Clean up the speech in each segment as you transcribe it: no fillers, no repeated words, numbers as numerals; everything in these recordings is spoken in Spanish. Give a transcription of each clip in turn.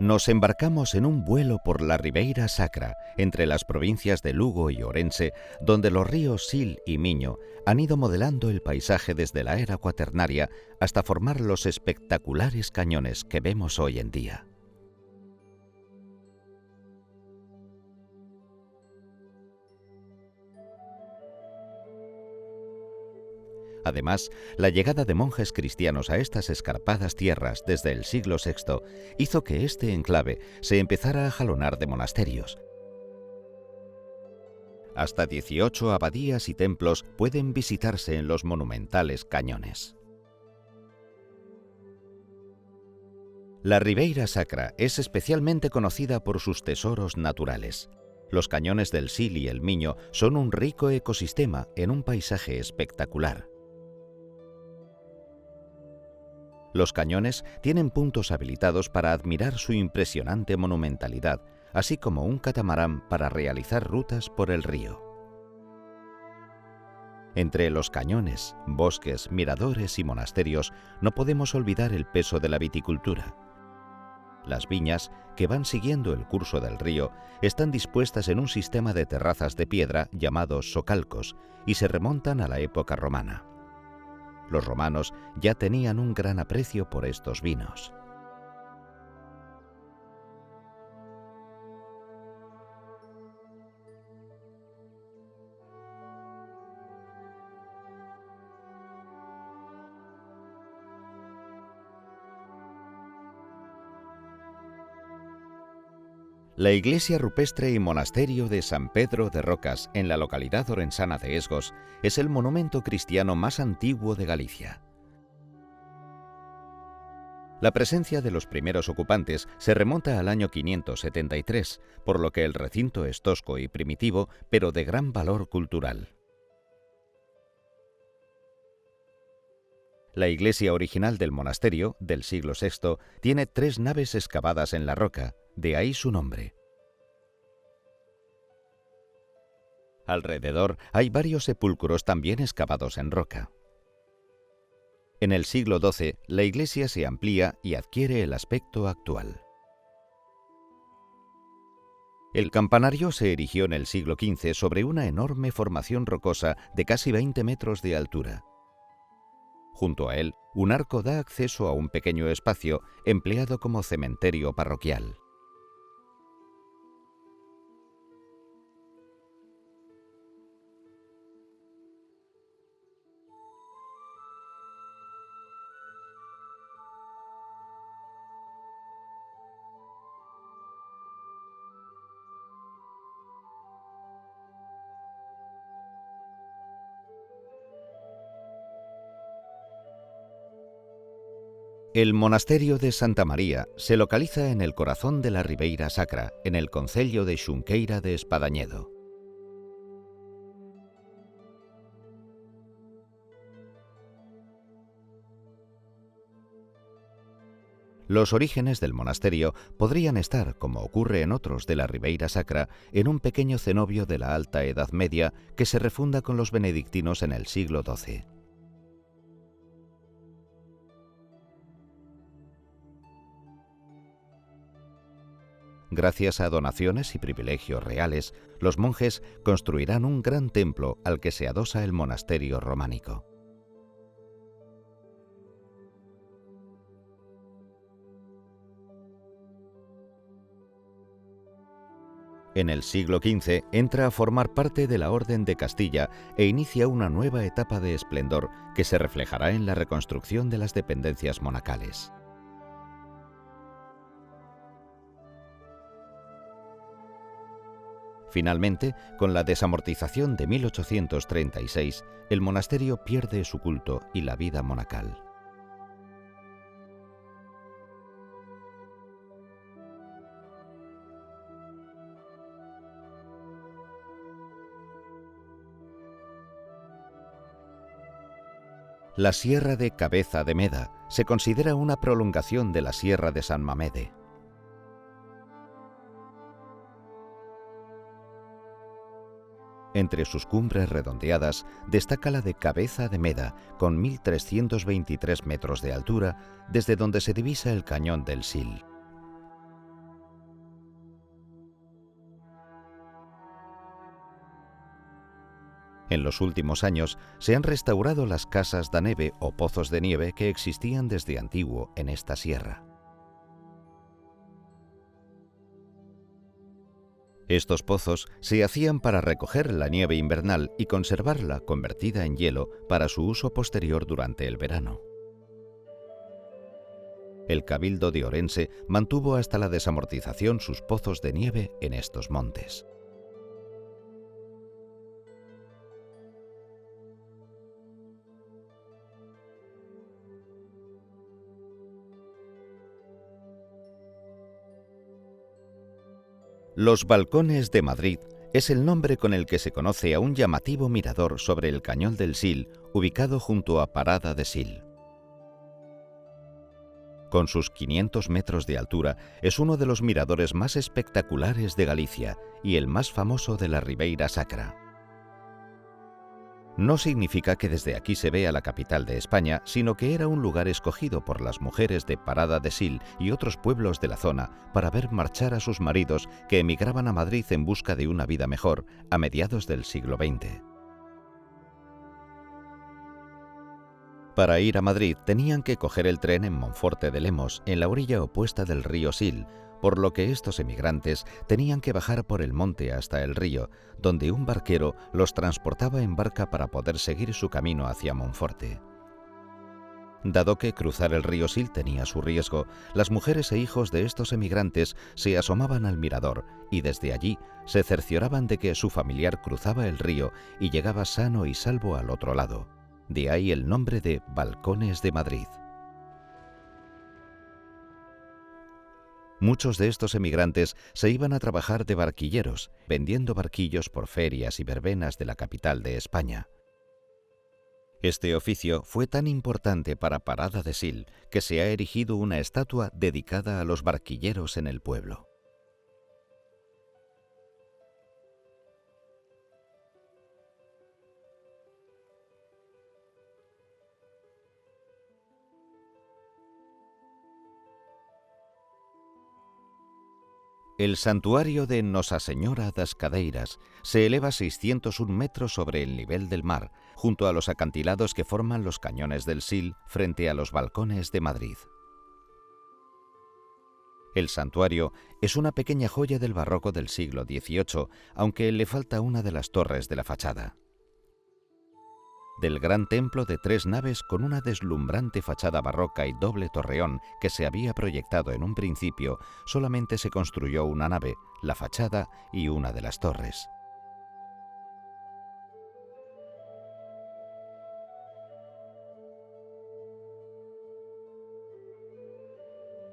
Nos embarcamos en un vuelo por la Ribeira Sacra, entre las provincias de Lugo y Ourense, donde los ríos Sil y Miño han ido modelando el paisaje desde la era cuaternaria hasta formar los espectaculares cañones que vemos hoy en día. Además, la llegada de monjes cristianos a estas escarpadas tierras desde el siglo VI hizo que este enclave se empezara a jalonar de monasterios. Hasta 18 abadías y templos pueden visitarse en los monumentales cañones. La Ribeira Sacra es especialmente conocida por sus tesoros naturales. Los cañones del Sil y el Miño son un rico ecosistema en un paisaje espectacular. Los cañones tienen puntos habilitados para admirar su impresionante monumentalidad, así como un catamarán para realizar rutas por el río. Entre los cañones, bosques, miradores y monasterios no podemos olvidar el peso de la viticultura. Las viñas, que van siguiendo el curso del río, están dispuestas en un sistema de terrazas de piedra llamados socalcos y se remontan a la época romana. Los romanos ya tenían un gran aprecio por estos vinos. La iglesia rupestre y monasterio de San Pedro de Rocas, en la localidad orensana de Esgos, es el monumento cristiano más antiguo de Galicia. La presencia de los primeros ocupantes se remonta al año 573, por lo que el recinto es tosco y primitivo, pero de gran valor cultural. La iglesia original del monasterio, del siglo VI, tiene 3 naves excavadas en la roca, de ahí su nombre. Alrededor hay varios sepulcros también excavados en roca. En el siglo XII, la iglesia se amplía y adquiere el aspecto actual. El campanario se erigió en el siglo XV sobre una enorme formación rocosa de casi 20 metros de altura. Junto a él, un arco da acceso a un pequeño espacio empleado como cementerio parroquial. El monasterio de Santa María se localiza en el corazón de la Ribeira Sacra, en el concello de Xunqueira de Espadañedo. Los orígenes del monasterio podrían estar, como ocurre en otros de la Ribeira Sacra, en un pequeño cenobio de la Alta Edad Media que se refunda con los benedictinos en el siglo XII. Gracias a donaciones y privilegios reales, los monjes construirán un gran templo al que se adosa el monasterio románico. En el siglo XV entra a formar parte de la Orden de Castilla e inicia una nueva etapa de esplendor que se reflejará en la reconstrucción de las dependencias monacales. Finalmente, con la desamortización de 1836, el monasterio pierde su culto y la vida monacal. La Sierra de Cabeza de Meda se considera una prolongación de la Sierra de San Mamede. Entre sus cumbres redondeadas destaca la de Cabeza de Meda, con 1.323 metros de altura, desde donde se divisa el cañón del Sil. En los últimos años se han restaurado las casas da neve o pozos de nieve que existían desde antiguo en esta sierra. Estos pozos se hacían para recoger la nieve invernal y conservarla convertida en hielo para su uso posterior durante el verano. El Cabildo de Orense mantuvo hasta la desamortización sus pozos de nieve en estos montes. Los Balcones de Madrid es el nombre con el que se conoce a un llamativo mirador sobre el Cañón del Sil, ubicado junto a Parada de Sil. Con sus 500 metros de altura, es uno de los miradores más espectaculares de Galicia y el más famoso de la Ribeira Sacra. No significa que desde aquí se vea la capital de España, sino que era un lugar escogido por las mujeres de Parada de Sil y otros pueblos de la zona para ver marchar a sus maridos que emigraban a Madrid en busca de una vida mejor a mediados del siglo XX. Para ir a Madrid tenían que coger el tren en Monforte de Lemos, en la orilla opuesta del río Sil, por lo que estos emigrantes tenían que bajar por el monte hasta el río, donde un barquero los transportaba en barca para poder seguir su camino hacia Monforte. Dado que cruzar el río Sil tenía su riesgo, las mujeres e hijos de estos emigrantes se asomaban al mirador y desde allí se cercioraban de que su familiar cruzaba el río y llegaba sano y salvo al otro lado. De ahí el nombre de Balcones de Madrid. Muchos de estos emigrantes se iban a trabajar de barquilleros, vendiendo barquillos por ferias y verbenas de la capital de España. Este oficio fue tan importante para Parada de Sil que se ha erigido una estatua dedicada a los barquilleros en el pueblo. El santuario de Nosa Señora das Cadeiras se eleva 601 metros sobre el nivel del mar, junto a los acantilados que forman los cañones del Sil frente a los Balcones de Madrid. El santuario es una pequeña joya del barroco del siglo XVIII, aunque le falta una de las torres de la fachada. Del gran templo de 3 naves con una deslumbrante fachada barroca y doble torreón que se había proyectado en un principio, solamente se construyó una nave, la fachada y una de las torres.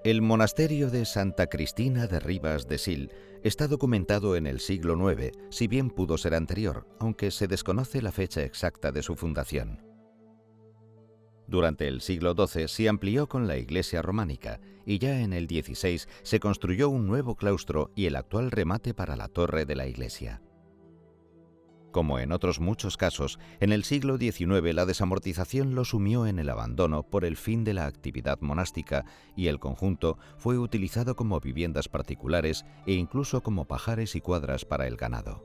El monasterio de Santa Cristina de Ribas de Sil está documentado en el siglo IX, si bien pudo ser anterior, aunque se desconoce la fecha exacta de su fundación. Durante el siglo XII se amplió con la iglesia románica y ya en el XVI se construyó un nuevo claustro y el actual remate para la torre de la iglesia. Como en otros muchos casos, en el siglo XIX la desamortización lo sumió en el abandono por el fin de la actividad monástica y el conjunto fue utilizado como viviendas particulares e incluso como pajares y cuadras para el ganado.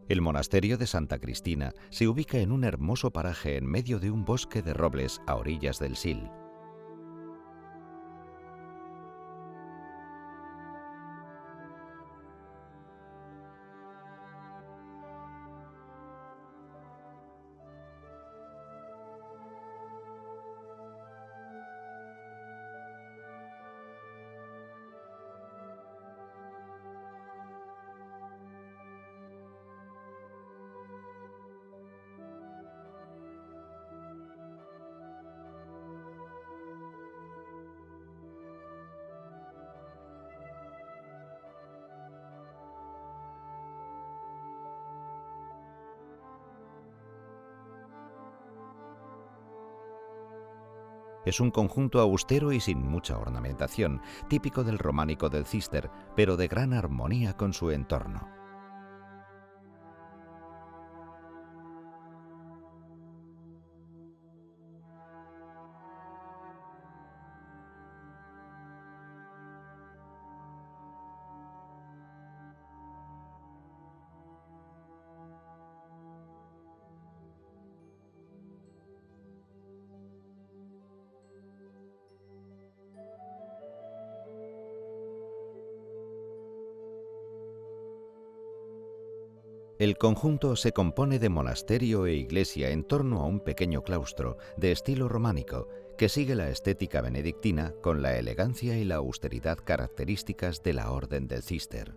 El monasterio de Santa Cristina se ubica en un hermoso paraje en medio de un bosque de robles a orillas del Sil. Es un conjunto austero y sin mucha ornamentación, típico del románico del Císter, pero de gran armonía con su entorno. El conjunto se compone de monasterio e iglesia en torno a un pequeño claustro de estilo románico que sigue la estética benedictina con la elegancia y la austeridad características de la Orden del Císter.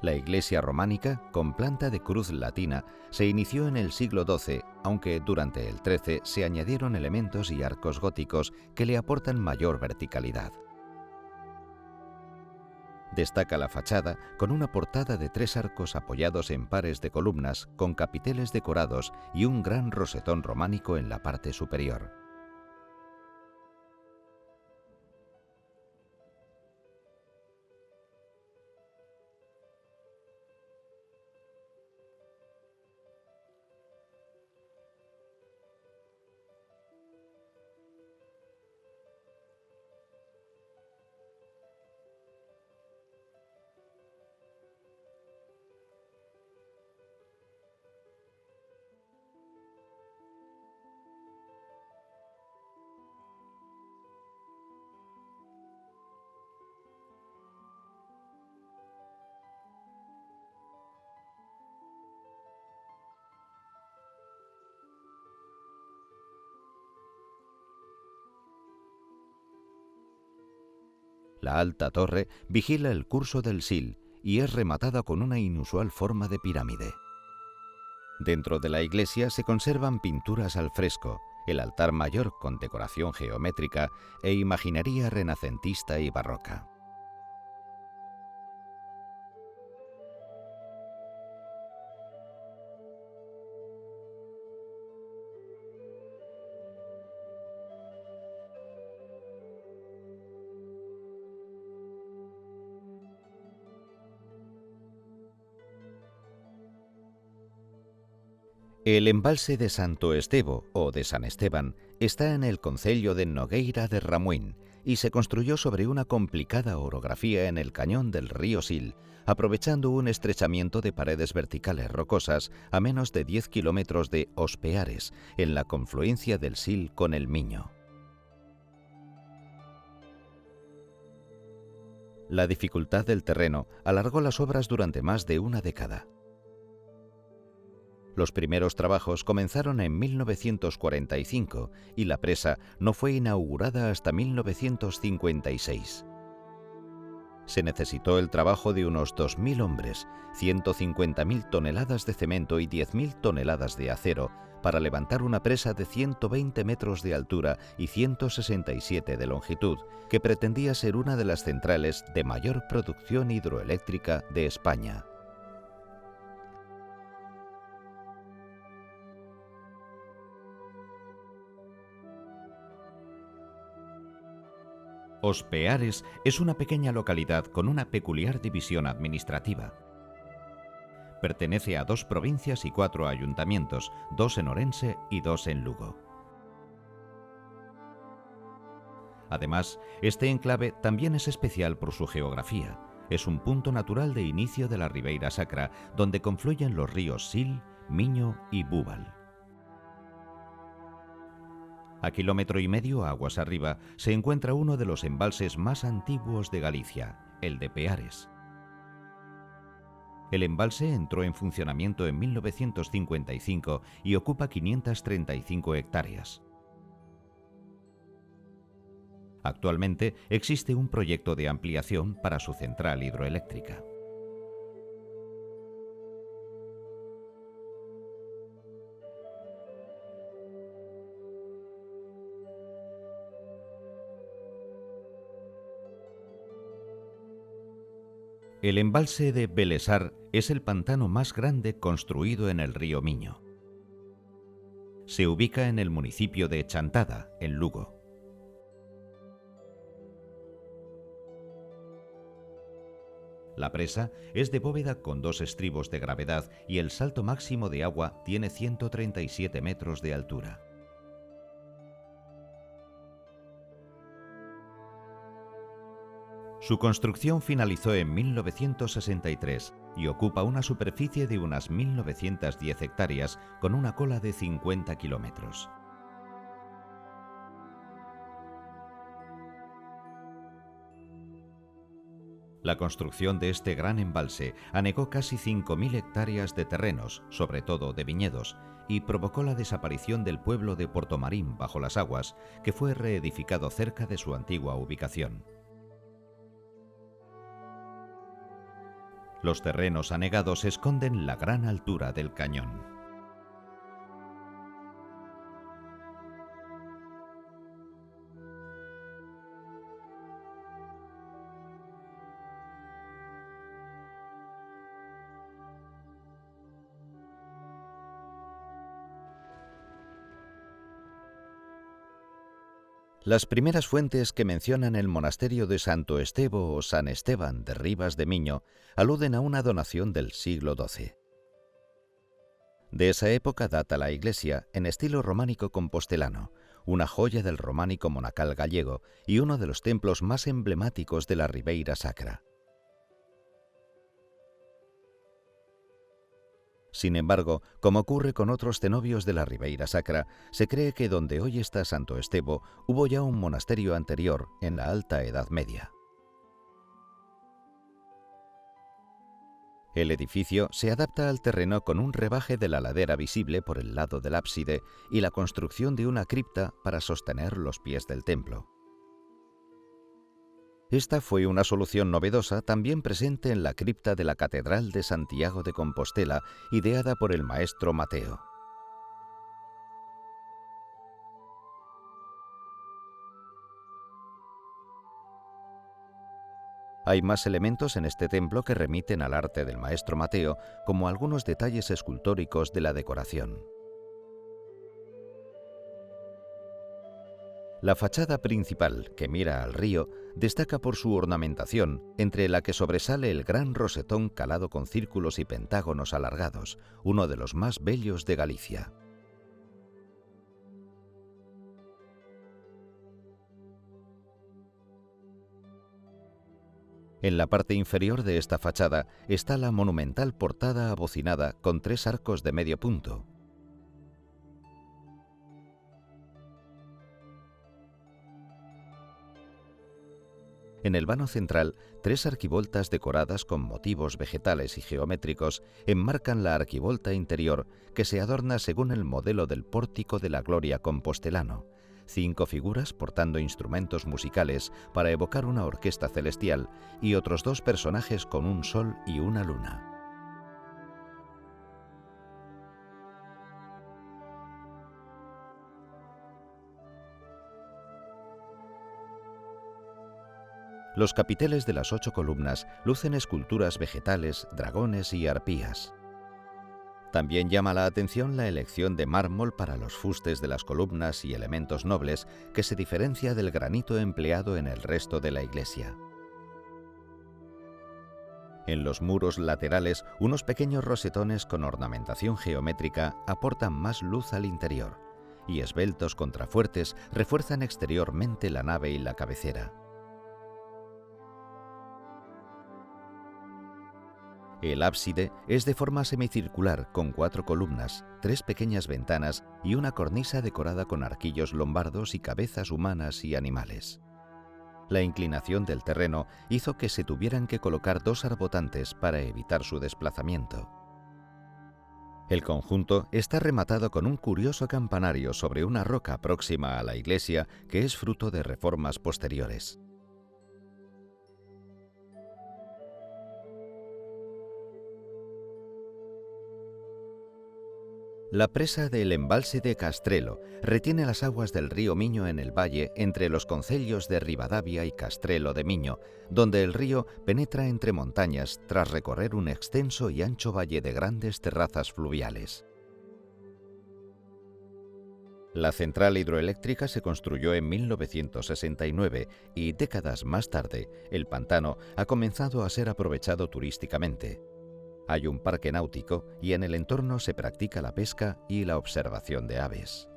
La iglesia románica, con planta de cruz latina, se inició en el siglo XII, aunque durante el XIII se añadieron elementos y arcos góticos que le aportan mayor verticalidad. Destaca la fachada con una portada de 3 arcos apoyados en pares de columnas con capiteles decorados y un gran rosetón románico en la parte superior. La alta torre vigila el curso del Sil y es rematada con una inusual forma de pirámide. Dentro de la iglesia se conservan pinturas al fresco, el altar mayor con decoración geométrica e imaginería renacentista y barroca. El embalse de Santo Estevo, o de San Esteban, está en el concello de Nogueira de Ramuín y se construyó sobre una complicada orografía en el cañón del río Sil, aprovechando un estrechamiento de paredes verticales rocosas a menos de 10 kilómetros de Os Peares, en la confluencia del Sil con el Miño. La dificultad del terreno alargó las obras durante más de una década. Los primeros trabajos comenzaron en 1945 y la presa no fue inaugurada hasta 1956. Se necesitó el trabajo de unos 2.000 hombres, 150.000 toneladas de cemento y 10.000 toneladas de acero para levantar una presa de 120 metros de altura y 167 de longitud, que pretendía ser una de las centrales de mayor producción hidroeléctrica de España. Os Peares es una pequeña localidad con una peculiar división administrativa. Pertenece a 2 provincias y 4 ayuntamientos, 2 en Orense y 2 en Lugo. Además, este enclave también es especial por su geografía. Es un punto natural de inicio de la Ribeira Sacra, donde confluyen los ríos Sil, Miño y Búbal. A 1,5 kilómetros aguas arriba se encuentra uno de los embalses más antiguos de Galicia, el de Peares. El embalse entró en funcionamiento en 1955 y ocupa 535 hectáreas. Actualmente existe un proyecto de ampliación para su central hidroeléctrica. El embalse de Belesar es el pantano más grande construido en el río Miño. Se ubica en el municipio de Chantada, en Lugo. La presa es de bóveda con 2 estribos de gravedad y el salto máximo de agua tiene 137 metros de altura. Su construcción finalizó en 1963 y ocupa una superficie de unas 1.910 hectáreas con una cola de 50 kilómetros. La construcción de este gran embalse anegó casi 5.000 hectáreas de terrenos, sobre todo de viñedos, y provocó la desaparición del pueblo de Portomarín bajo las aguas, que fue reedificado cerca de su antigua ubicación. Los terrenos anegados esconden la gran altura del cañón. Las primeras fuentes que mencionan el monasterio de Santo Estevo o San Esteban de Ribas de Miño aluden a una donación del siglo XII. De esa época data la iglesia en estilo románico compostelano, una joya del románico monacal gallego y uno de los templos más emblemáticos de la Ribeira Sacra. Sin embargo, como ocurre con otros cenobios de la Ribeira Sacra, se cree que donde hoy está Santo Estevo hubo ya un monasterio anterior, en la Alta Edad Media. El edificio se adapta al terreno con un rebaje de la ladera visible por el lado del ábside y la construcción de una cripta para sostener los pies del templo. Esta fue una solución novedosa también presente en la cripta de la Catedral de Santiago de Compostela, ideada por el maestro Mateo. Hay más elementos en este templo que remiten al arte del maestro Mateo, como algunos detalles escultóricos de la decoración. La fachada principal, que mira al río, destaca por su ornamentación, entre la que sobresale el gran rosetón calado con círculos y pentágonos alargados, uno de los más bellos de Galicia. En la parte inferior de esta fachada está la monumental portada abocinada con 3 arcos de medio punto. En el vano central, 3 arquivoltas decoradas con motivos vegetales y geométricos enmarcan la arquivolta interior, que se adorna según el modelo del pórtico de la Gloria compostelano. 5 figuras portando instrumentos musicales para evocar una orquesta celestial y otros 2 personajes con un sol y una luna. Los capiteles de las 8 columnas lucen esculturas vegetales, dragones y arpías. También llama la atención la elección de mármol para los fustes de las columnas y elementos nobles, que se diferencia del granito empleado en el resto de la iglesia. En los muros laterales, unos pequeños rosetones con ornamentación geométrica aportan más luz al interior, y esbeltos contrafuertes refuerzan exteriormente la nave y la cabecera. El ábside es de forma semicircular con 4 columnas, 3 pequeñas ventanas y una cornisa decorada con arquillos lombardos y cabezas humanas y animales. La inclinación del terreno hizo que se tuvieran que colocar 2 arbotantes para evitar su desplazamiento. El conjunto está rematado con un curioso campanario sobre una roca próxima a la iglesia que es fruto de reformas posteriores. La presa del embalse de Castrelo retiene las aguas del río Miño en el valle entre los concellos de Ribadavia y Castrelo de Miño, donde el río penetra entre montañas tras recorrer un extenso y ancho valle de grandes terrazas fluviales. La central hidroeléctrica se construyó en 1969 y décadas más tarde, el pantano ha comenzado a ser aprovechado turísticamente. Hay un parque náutico y en el entorno se practica la pesca y la observación de aves.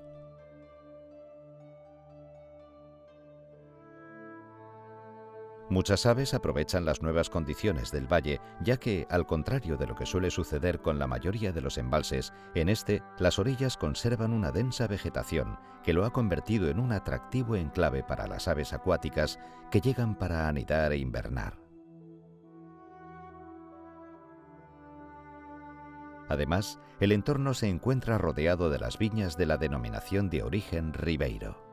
Muchas aves aprovechan las nuevas condiciones del valle, ya que, al contrario de lo que suele suceder con la mayoría de los embalses, en este las orillas conservan una densa vegetación que lo ha convertido en un atractivo enclave para las aves acuáticas que llegan para anidar e invernar. Además, el entorno se encuentra rodeado de las viñas de la denominación de origen Ribeiro.